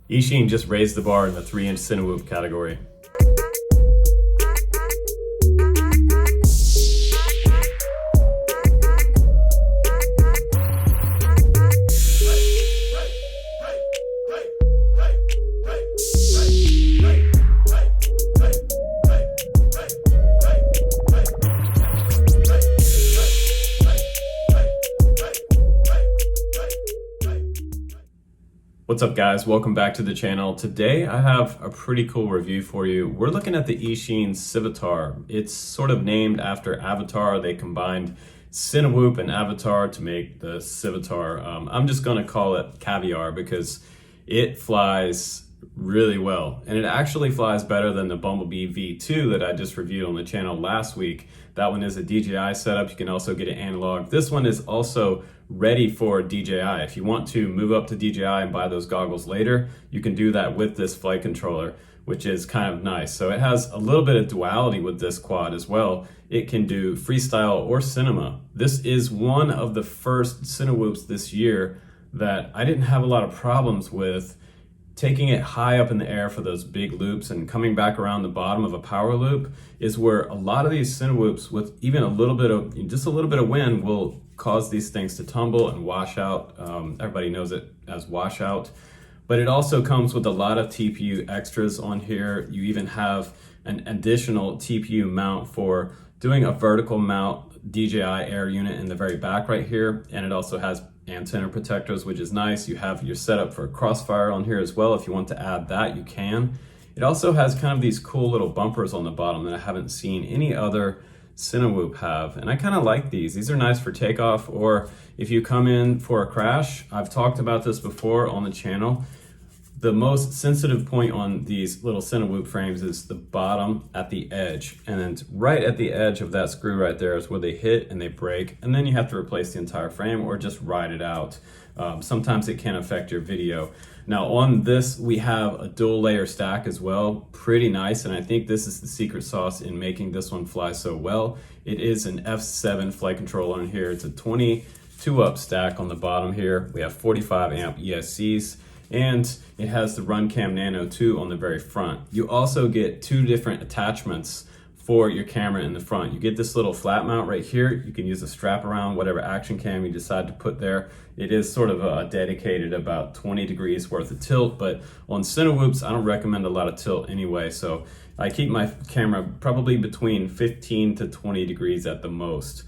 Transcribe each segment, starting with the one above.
Eachine just raised the bar in the 3-inch Cinewhoop category. What's up guys, welcome back to the channel. Today I have a pretty cool review for you. We're looking at the Eachine Cvatar. It's sort of named after Avatar. They combined Cinewhoop and Avatar to make the Cvatar. I'm just gonna call it Caviar because it flies really well. And it actually flies better than the Bumblebee V2 that I just reviewed on the channel last week. That one is a DJI setup. You can also get it analog. This one is also ready for DJI. If you want to move up to DJI and buy those goggles later, you can do that with this flight controller, which is kind of nice. So it has a little bit of duality with this quad as well. It can do freestyle or cinema. This is one of the first Cinewhoops this year that I didn't have a lot of problems with taking it high up in the air for those big loops and coming back around the bottom of a power loop is where a lot of these Cinewhoops with even just a little bit of wind will cause these things to tumble and wash out. Everybody knows it as washout, but it also comes with a lot of TPU extras on here. You even have an additional TPU mount for doing a vertical mount DJI air unit in the very back right here. And it also has antenna protectors, which is nice. You have your setup for crossfire on here as well. If you want to add that, you can. It also has kind of these cool little bumpers on the bottom that I haven't seen any other Cinewhoop have. And I kind of like these. These are nice for takeoff, or if you come in for a crash. I've talked about this before on the channel. The most sensitive point on these little Cinewhoop frames is the bottom at the edge. And then right at the edge of that screw right there is where they hit and they break. And then you have to replace the entire frame or just ride it out. Sometimes it can affect your video. Now on this, we have a dual layer stack as well. Pretty nice. And I think this is the secret sauce in making this one fly so well. It is an F7 flight controller on here. It's a 22 up stack on the bottom here. We have 45 amp ESCs. And it has the Runcam Nano 2 on the very front. You also get two different attachments for your camera in the front. You get this little flat mount right here. You can use a strap around whatever action cam you decide to put there. It is sort of dedicated about 20 degrees worth of tilt, but on Cinewhoops, I don't recommend a lot of tilt anyway. So I keep my camera probably between 15 to 20 degrees at the most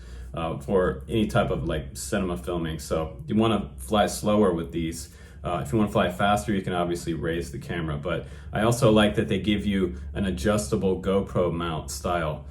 for any type of like cinema filming. So you wanna fly slower with these. If you want to fly faster, you can obviously raise the camera, but I also like that they give you an adjustable GoPro mount style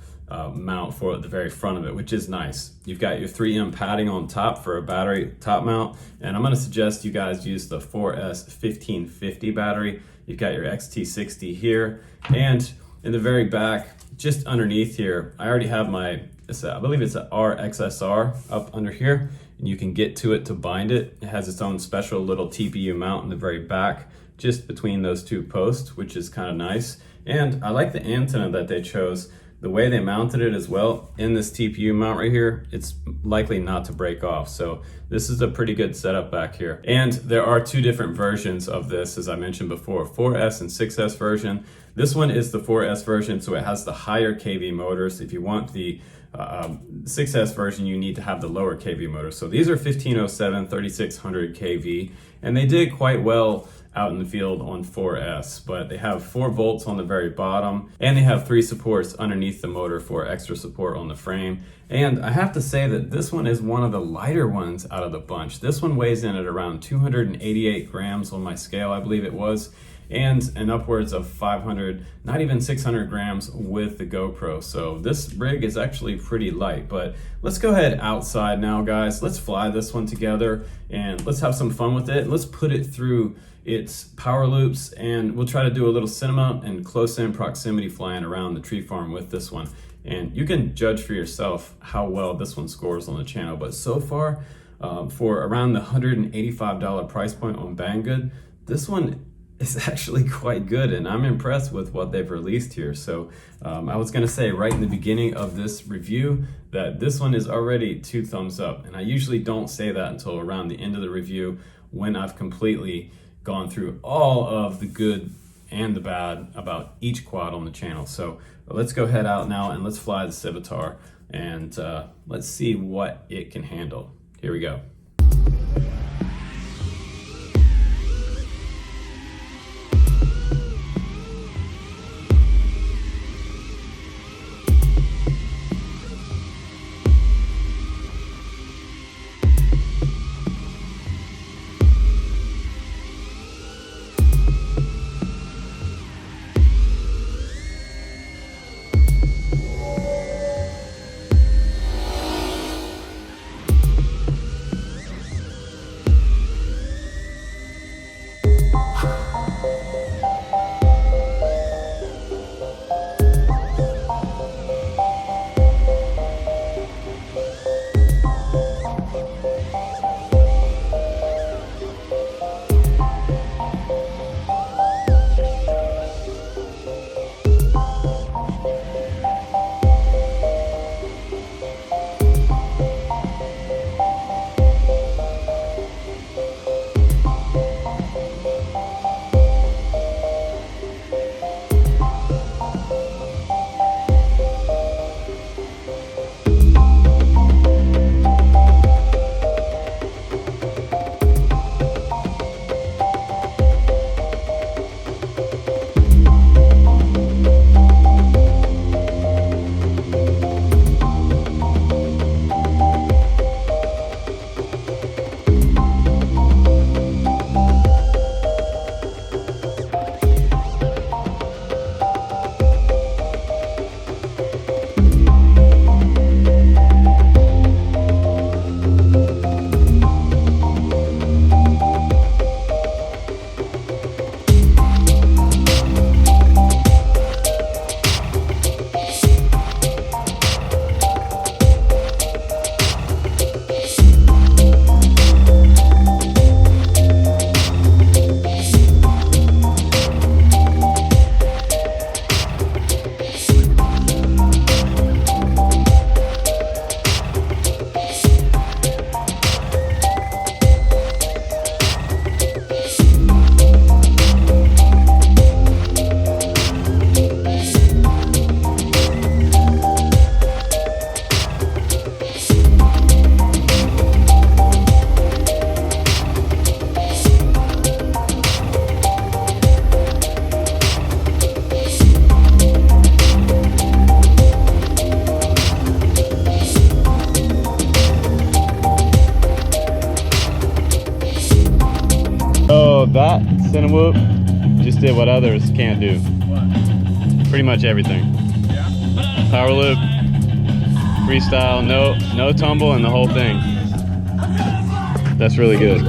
mount for the very front of it, which is nice. You've got your 3M padding on top for a battery top mount, and I'm going to suggest you guys use the 4S 1550 battery. You've got your XT60 here, and in the very back, just underneath here, I already have I believe it's an RXSR up under here, and you can get to it to bind it. It has its own special little TPU mount in the very back, just between those two posts, which is kind of nice. And I like the antenna that they chose. The way they mounted it as well in this TPU mount right here, it's likely not to break off. So this is a pretty good setup back here. And there are two different versions of this, as I mentioned before, 4S and 6S version. This one is the 4S version, so it has the higher kV motors. If you want the 6S version, you need to have the lower kV motor. So these are 1507, 3600 kV, and they did quite well out in the field on 4S, but they have 4 volts on the very bottom, and they have 3 supports underneath the motor for extra support on the frame. And I have to say that this one is one of the lighter ones out of the bunch. This one weighs in at around 288 grams on my scale, I believe it was, and upwards of 500, not even 600 grams with the GoPro. So this rig is actually pretty light, but let's go ahead outside now, guys. Let's fly this one together and let's have some fun with it. Let's put it through its power loops, and we'll try to do a little cinema and close in proximity flying around the tree farm with this one. And you can judge for yourself how well this one scores on the channel. But so far, for around the $185 price point on Banggood, this one is actually quite good, and I'm impressed with what they've released here. So I was gonna say right in the beginning of this review that this one is already 2 thumbs up, and I usually don't say that until around the end of the review when I've completely gone through all of the good and the bad about each quad on the channel. So let's go head out now and let's fly the Cvatar and let's see what it can handle. Here we go. So that Cinewhoop just did what others can't do. What? Pretty much everything. Yeah. Power loop, freestyle, no tumble, and the whole thing. That's really good.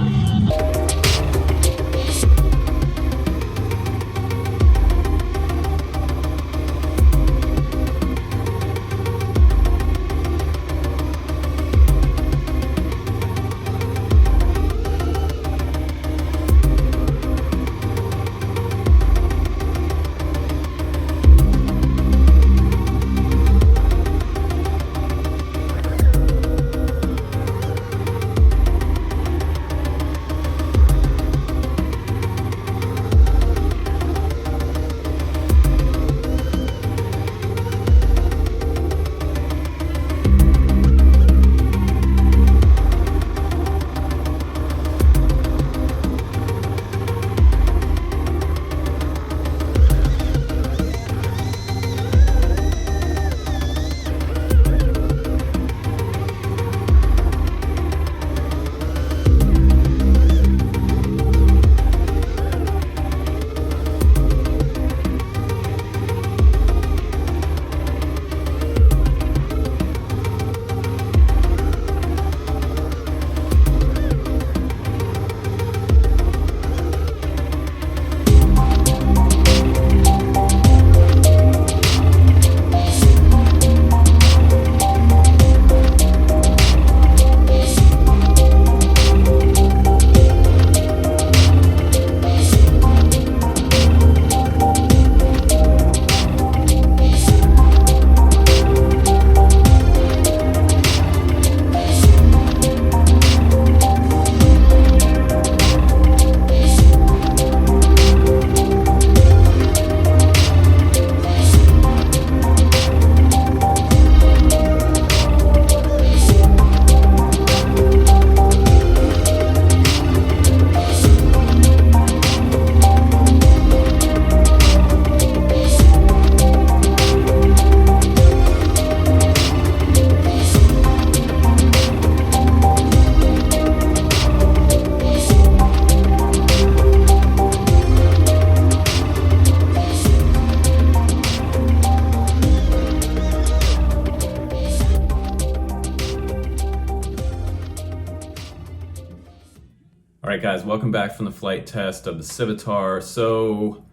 welcome back from the flight test of the Cvatar. So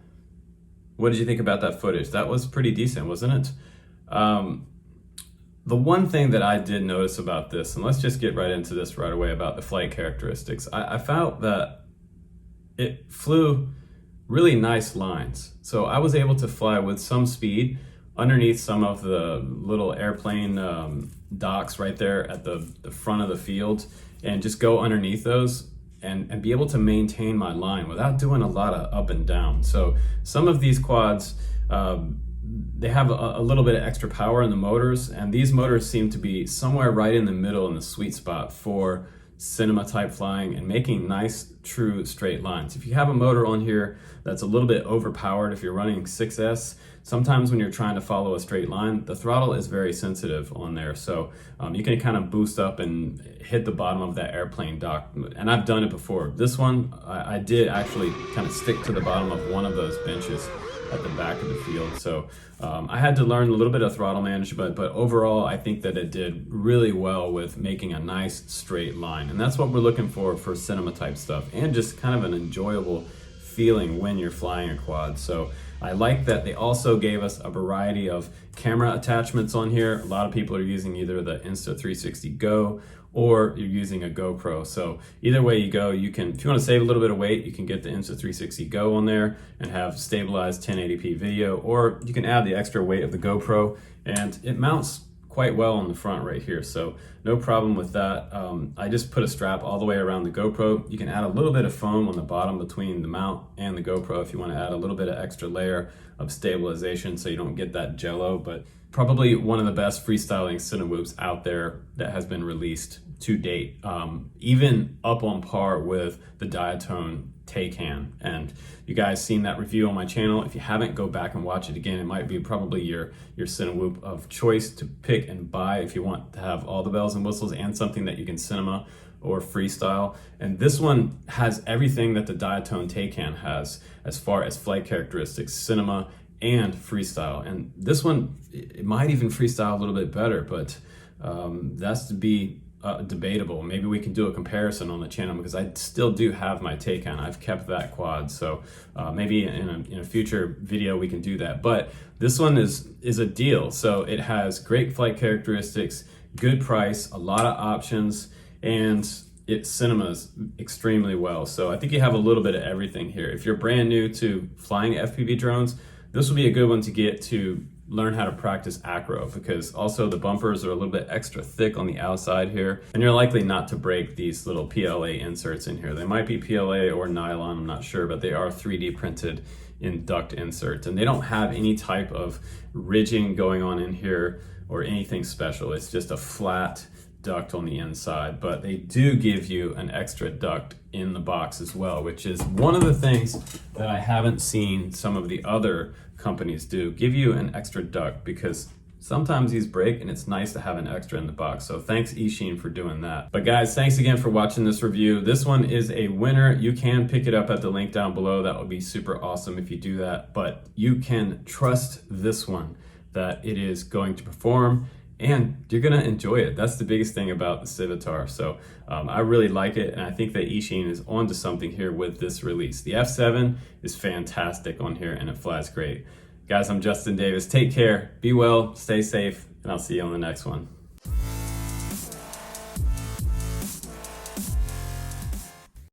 what did you think about that footage? That was pretty decent, wasn't it? The one thing that I did notice about this, and let's just get right into this right away about the flight characteristics, I felt that it flew really nice lines. So I was able to fly with some speed underneath some of the little airplane docks right there at the front of the field, and just go underneath those and be able to maintain my line without doing a lot of up and down. So some of these quads, they have a little bit of extra power in the motors, and these motors seem to be somewhere right in the middle in the sweet spot for cinema type flying and making nice true straight lines. If you have a motor on here that's a little bit overpowered, if you're running 6S, sometimes when you're trying to follow a straight line, the throttle is very sensitive on there. So you can kind of boost up and hit the bottom of that airplane dock. And I've done it before. This one, I did actually kind of stick to the bottom of one of those benches at the back of the field. So I had to learn a little bit of throttle management, but overall I think that it did really well with making a nice straight line. And that's what we're looking for cinema type stuff, and just kind of an enjoyable feeling when you're flying a quad. So I like that they also gave us a variety of camera attachments on here. A lot of people are using either the Insta360 Go or you're using a GoPro. So either way you go, you can, if you want to save a little bit of weight, you can get the Insta360 Go on there and have stabilized 1080p video, or you can add the extra weight of the GoPro, and it mounts quite well on the front right here. So no problem with that. I just put a strap all the way around the GoPro. You can add a little bit of foam on the bottom between the mount and the GoPro if you want to add a little bit of extra layer of stabilization so you don't get that jello. But probably one of the best freestyling Cinewhoops out there that has been released to date, even up on par with the Diatone Taycan. And you guys seen that review on my channel. If you haven't, go back and watch it again. It might be probably your Cinewhoop of choice to pick and buy if you want to have all the bells and whistles and something that you can cinema or freestyle. And this one has everything that the Diatone Taycan has as far as flight characteristics, cinema and freestyle. And this one, it might even freestyle a little bit better, but that's to be debatable. Maybe we can do a comparison on the channel, because I still do have my Taycan. I've kept that quad, so maybe in a future video we can do that. But this one is a deal. So it has great flight characteristics, good price, a lot of options, and it cinemas extremely well. So I think you have a little bit of everything here. If you're brand new to flying FPV drones, this will be a good one to get to learn how to practice acro, because also the bumpers are a little bit extra thick on the outside here, and you're likely not to break these little PLA inserts in here. They might be PLA or nylon, I'm not sure, but they are 3D printed in duct inserts, and they don't have any type of ridging going on in here or anything special. It's just a flat duct on the inside, but they do give you an extra duct in the box as well, which is one of the things that I haven't seen some of the other companies do, give you an extra duct, because sometimes these break and it's nice to have an extra in the box. So thanks Eachine for doing that. But guys, thanks again for watching this review. This one is a winner. You can pick it up at the link down below. That would be super awesome if you do that, but you can trust this one that it is going to perform and you're gonna enjoy it. That's the biggest thing about the Cvatar. So I really like it, and I think that Eachine is onto something here with this release. The F7 is fantastic on here and it flies great. Guys, I'm Justin Davis. Take care, be well, stay safe, and I'll see you on the next one.